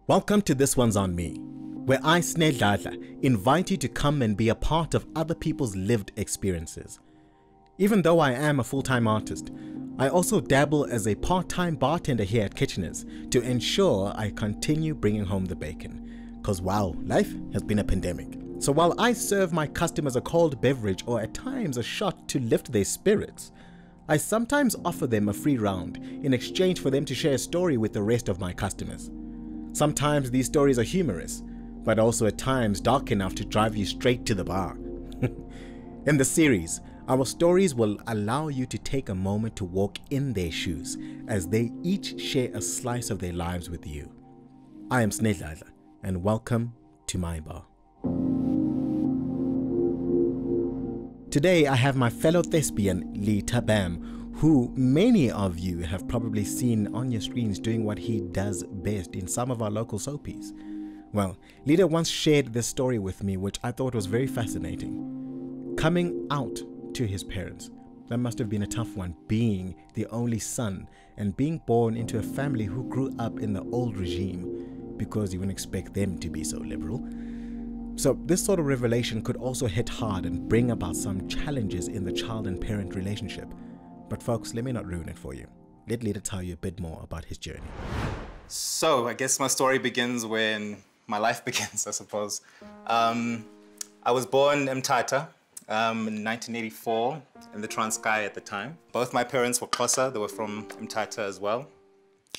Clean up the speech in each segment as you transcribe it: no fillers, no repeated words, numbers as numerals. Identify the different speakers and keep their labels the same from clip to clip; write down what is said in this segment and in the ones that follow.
Speaker 1: Welcome to This One's on Me, where I, sOnMe, invite you to come and be a part of other people's lived experiences. Even though I am a full-time artist, I also dabble as a part-time bartender here at Kitcheners to ensure I continue bringing home the bacon. Cause wow, life has been a pandemic. So while I serve my customers a cold beverage or at times a shot to lift their spirits, I sometimes offer them a free round in exchange for them to share a story with the rest of my customers. Sometimes these stories are humorous, but also at times dark enough to drive you straight to the bar. In the series, our stories will allow you to take a moment to walk in their shoes as they each share a slice of their lives with you. I am sOnMe, and welcome to my bar. Today I have my fellow thespian Litha Bam, who many of you have probably seen on your screens doing what he does best in some of our local soapies. Well, Litha once shared this story with me, which I thought was very fascinating. Coming out to his parents, that must have been a tough one, being the only son and being born into a family who grew up in the old regime, because you wouldn't expect them to be so liberal. So this sort of revelation could also hit hard and bring about some challenges in the child and parent relationship. But folks, let me not ruin it for you. Let Litha tell you a bit more about his journey.
Speaker 2: So I guess my story begins when my life begins, I suppose. I was born in Mthatha in 1984 in the Transkei at the time. Both my parents were Xhosa, they were from Mthatha as well.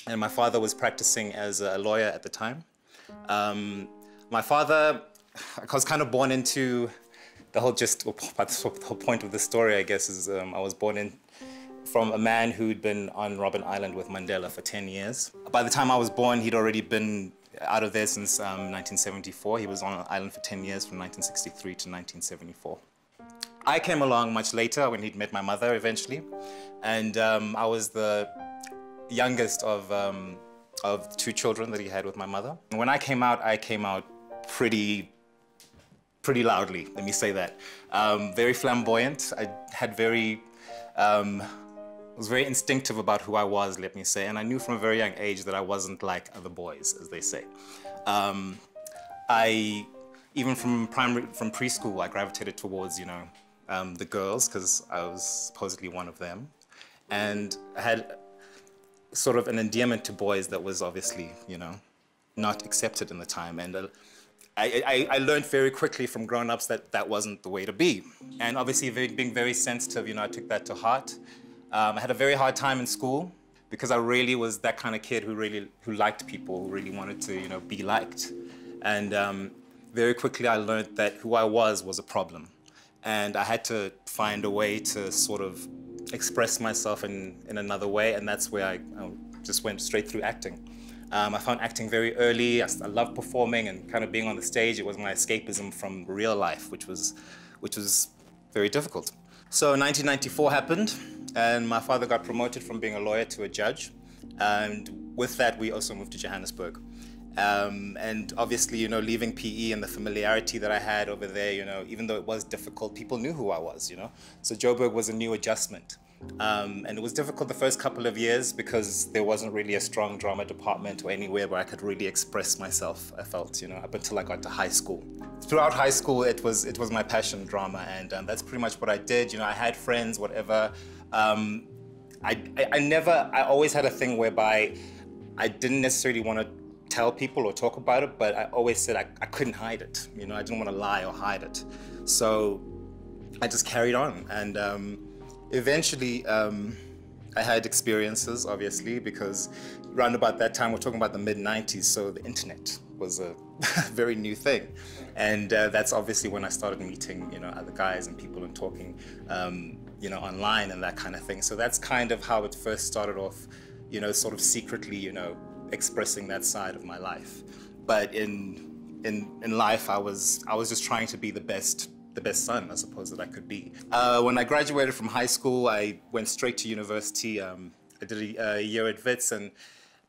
Speaker 2: And my father was practicing as a lawyer at the time. My father, I was kind of born into the whole the whole point of the story, I guess, is I was born in from a man who'd been on Robben Island with Mandela for 10 years. By the time I was born, he'd already been out of there since 1974. He was on the island for 10 years from 1963 to 1974. I came along much later when he'd met my mother eventually. And I was the youngest of two children that he had with my mother. And when I came out pretty loudly, let me say that. Very flamboyant. I had was very instinctive about who I was, let me say, and I knew from a very young age that I wasn't like other boys, as they say. Even from preschool, I gravitated towards, the girls, because I was supposedly one of them, and I had sort of an endearment to boys that was obviously, not accepted in the time. And I learned very quickly from grown-ups that that wasn't the way to be. And obviously being very sensitive, I took that to heart. I had a very hard time in school because I really was that kind of kid who liked people, who really wanted to, be liked. And very quickly I learned that who I was a problem. And I had to find a way to sort of express myself in another way, and that's where I just went straight through acting. I found acting very early. I loved performing and kind of being on the stage. It was my escapism from real life, which was very difficult. So 1994 happened, and my father got promoted from being a lawyer to a judge. And with that, we also moved to Johannesburg. And obviously, leaving PE and the familiarity that I had over there, even though it was difficult, people knew who I was, So Joburg was a new adjustment. And it was difficult the first couple of years because there wasn't really a strong drama department or anywhere where I could really express myself, I felt, up until I got to high school. Throughout high school, it was my passion, drama, and that's pretty much what I did. I had friends, whatever. I always had a thing whereby I didn't necessarily want to tell people or talk about it, but I always said I couldn't hide it. I didn't want to lie or hide it. So I just carried on, and eventually, I had experiences, obviously, because around about that time, we're talking about the mid-90s, so the internet was a very new thing. And that's obviously when I started meeting, other guys and people and talking, online and that kind of thing. So that's kind of how it first started off, sort of secretly, expressing that side of my life. But in life, I was just trying to be the best son, I suppose, that I could be. When I graduated from high school, I went straight to university. I did a year at Wits, and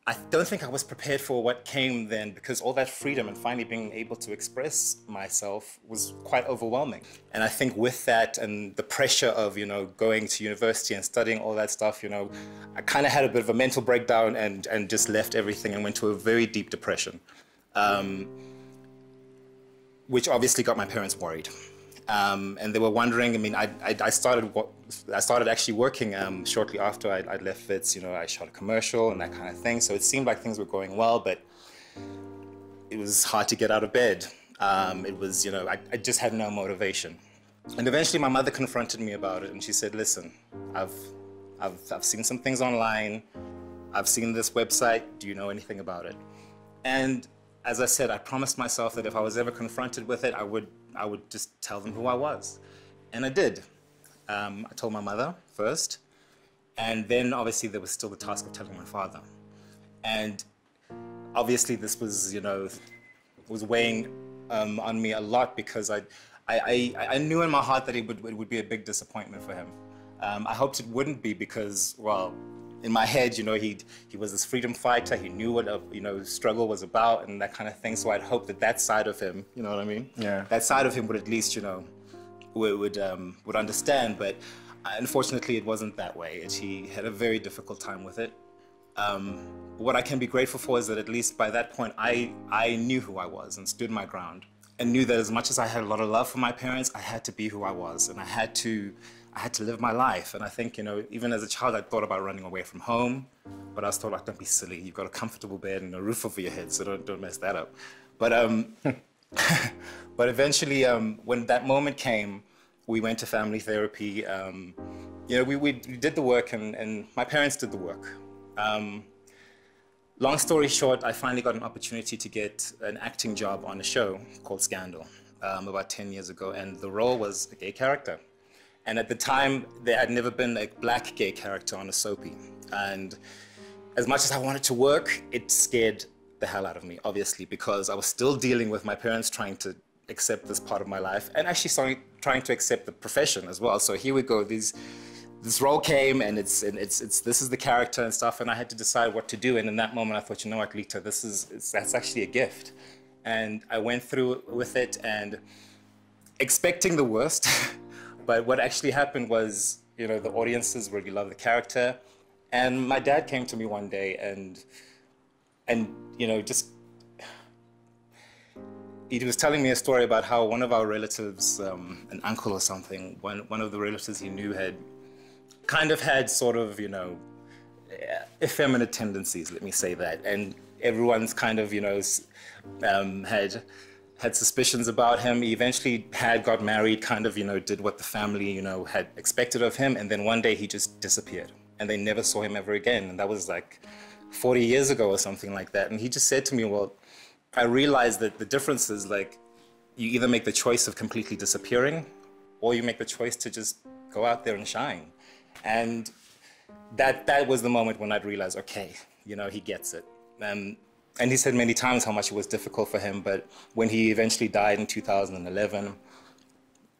Speaker 2: I don't think I was prepared for what came then, because all that freedom and finally being able to express myself was quite overwhelming. And I think with that and the pressure of, going to university and studying all that stuff, I kind of had a bit of a mental breakdown and just left everything and went to a very deep depression. which obviously got my parents worried. And they were wondering, I mean, I started actually working shortly after I'd left Wits. You know, I shot a commercial and that kind of thing. So it seemed like things were going well, but it was hard to get out of bed. It was, you know, I just had no motivation. And eventually my mother confronted me about it and she said, listen, I've seen some things online. I've seen this website. Do you know anything about it? And as I said, I promised myself that if I was ever confronted with it, I would just tell them who I was. And I did. I told my mother first. And then obviously there was still the task of telling my father. And obviously this was, you know, was weighing on me a lot because I knew in my heart that it would be a big disappointment for him. I hoped it wouldn't be because, well, in my head, you know, he was this freedom fighter. He knew what struggle was about and that kind of thing. So I'd hope that side of him, you know what I mean? Yeah. That side of him would at least, you know, would understand. But unfortunately, it wasn't that way. He had a very difficult time with it. What I can be grateful for is that at least by that point, I knew who I was and stood my ground and knew that as much as I had a lot of love for my parents, I had to be who I was and I had to live my life. And I think, you know, even as a child, I thought about running away from home, but I was told, like, don't be silly. You've got a comfortable bed and a roof over your head, so don't mess that up. But, but eventually, when that moment came, we went to family therapy. You know, we did the work and my parents did the work. Long story short, I finally got an opportunity to get an acting job on a show called Scandal about 10 years ago, and the role was a gay character. And at the time, there had never been a black gay character on a soapie. And as much as I wanted to work, it scared the hell out of me, obviously, because I was still dealing with my parents trying to accept this part of my life and actually trying to accept the profession as well. So here we go, this role came and this is the character and stuff, and I had to decide what to do. And in that moment, I thought, you know what, Litha, that's actually a gift. And I went through with it and expecting the worst. But what actually happened was, you know, the audiences really loved the character. And my dad came to me one day and you know, just, he was telling me a story about how one of our relatives, an uncle or something, one of the relatives he knew had kind of had sort of, you know, effeminate tendencies, let me say that. And everyone's kind of, you know, had suspicions about him. He eventually got married, kind of, you know, did what the family, you know, had expected of him. And then one day he just disappeared and they never saw him ever again. And that was like 40 years ago or something like that. And he just said to me, well, I realized that the difference is like, you either make the choice of completely disappearing or you make the choice to just go out there and shine. And that was the moment when I'd realized, okay, you know, he gets it. And he said many times how much it was difficult for him, but when he eventually died in 2011,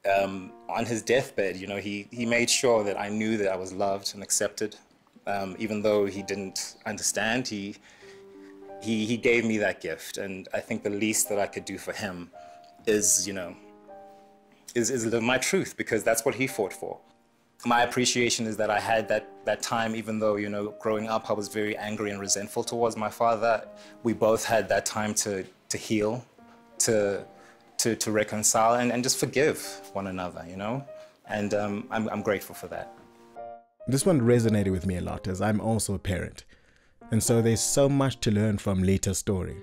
Speaker 2: on his deathbed, you know, he made sure that I knew that I was loved and accepted. Even though he didn't understand, he gave me that gift. And I think the least that I could do for him is, you know, is live my truth, because that's what he fought for. My appreciation is that I had that time, even though, you know, growing up I was very angry and resentful towards my father. We both had that time to heal, to reconcile and just forgive one another, you know? And I'm grateful for that.
Speaker 1: This one resonated with me a lot, as I'm also a parent. And so there's so much to learn from Litha's story.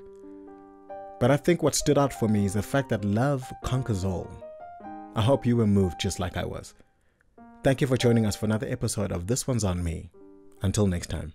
Speaker 1: But I think what stood out for me is the fact that love conquers all. I hope you were moved just like I was. Thank you for joining us for another episode of This One's On Me. Until next time.